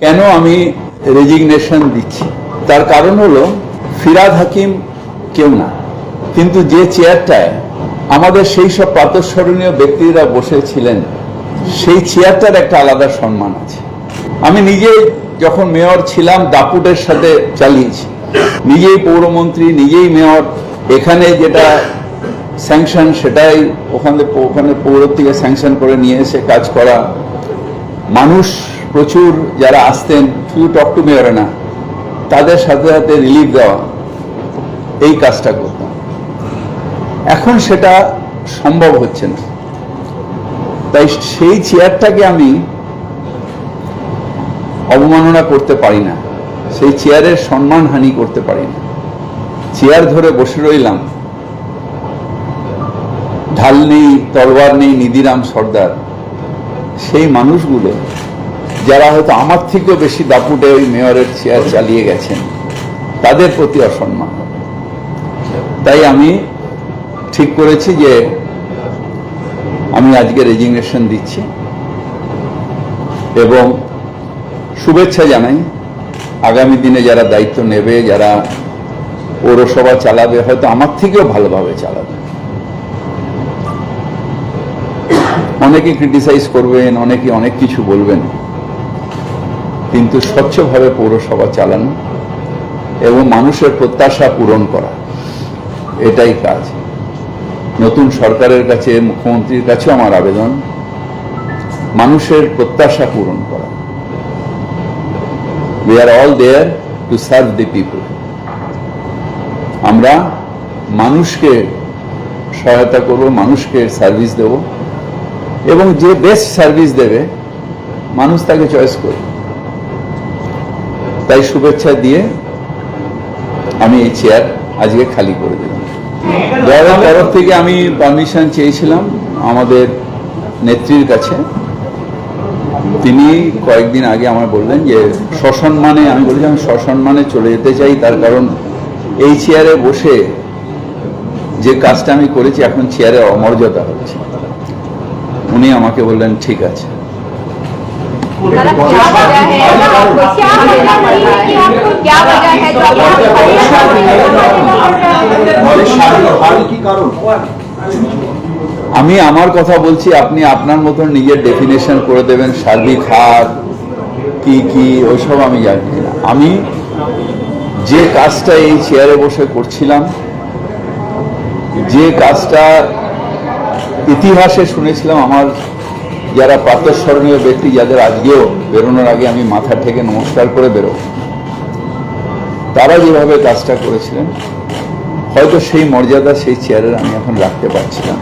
কেন আমি রেজিগনেশন দিচ্ছি তার কারণ হলো ফিরাদ হাকিম কেউ না, কিন্তু যে চেয়ারটায় আমাদের সেই সব প্রাতঃস্মরণীয় ব্যক্তিরা বসেছিলেন সেই চেয়ারটার একটা আলাদা সম্মান আছে। আমি নিজে যখন মেয়র ছিলাম দাপুটের সাথে চালিয়েছি, নিজেই পৌরমন্ত্রী, নিজেই মেয়র। এখানে যেটা স্যাংশন সেটাই ওখানে পৌর থেকে স্যাংশন করে নিয়ে এসে কাজ করা। মানুষ প্রচুর যারা আসতেন, শুধু টক টু মেয়রে না, তাদের সাথে সাথে রিলিফ দেওয়া, এই কাজটা করতাম। এখন সেটা সম্ভব হচ্ছে না, তাই সেই চেয়ারটাকে আমি অবমাননা করতে পারি না, সেই চেয়ারের সম্মানহানি করতে পারি না। চেয়ার ধরে বসে রইলাম, ঢাল নেই, তলোয়ার নেই, নিধিরাম সর্দার, সেই মানুষগুলো যারা হয়তো আমার থেকেও বেশি দাপুটে ওই মেয়রের চেয়ার চালিয়ে গেছেন, তাদের প্রতি অসম্মান। তাই আমি ঠিক করেছি যে আমি আজকে রেজিগনেশন দিচ্ছি এবং শুভেচ্ছা জানাই আগামী দিনে যারা দায়িত্ব নেবে, যারা পৌরসভা চালাবে, হয়তো আমার থেকেও ভালোভাবে চালাবে। অনেকে ক্রিটিসাইজ করবেন, অনেকে অনেক কিছু বলবেন, কিন্তু স্বচ্ছভাবে পৌরসভা চালানো এবং মানুষের প্রত্যাশা পূরণ করা, এটাই কাজ। নতুন সরকারের কাছে, মুখ্যমন্ত্রীর কাছেও আমার আবেদন, মানুষের প্রত্যাশা পূরণ করা। We are all there to serve the people. আমরা মানুষকে সহায়তা করব, মানুষকে সার্ভিস দেব এবং যে বেস্ট সার্ভিস দেবে মানুষ তাকে চয়েস করবে। তাই শুভেচ্ছা দিয়ে আমি এই চেয়ার আজকে খালি করে দিলাম। দলের তরফ থেকে আমি পারমিশন চেয়েছিলাম আমাদের নেত্রীর কাছে। তিনি কয়েকদিন আগে আমায় বললেন যে সসম্মানে, আমি বললাম সসম্মানে চলে যেতে চাই, তার কারণ এই চেয়ারে বসে যে কাজটা আমি করেছি এখন চেয়ারের অমর্যাদা হচ্ছে। উনি আমাকে বললেন ঠিক আছে। আমি আমার কথা বলছি, আপনি আপনার মতন নিজের ডেফিনেশন করে দেবেন সার্বিক হার কি কি, ওইসব আমি জানি না। আমি যে কাজটা এই চেয়ারে বসে করছিলাম, যে কাজটা ইতিহাসে শুনেছিলাম, আমার যারা প্রাতঃস্মরণীয় ব্যক্তি, যাদের আজকেও বেরোনোর আগে আমি মাথা ঠেকে নমস্কার করে বেরো, তারা যেভাবে কাজটা করেছিলেন, হয়তো সেই মর্যাদা সেই চেয়ারের আমি এখন রাখতে পারছিলাম।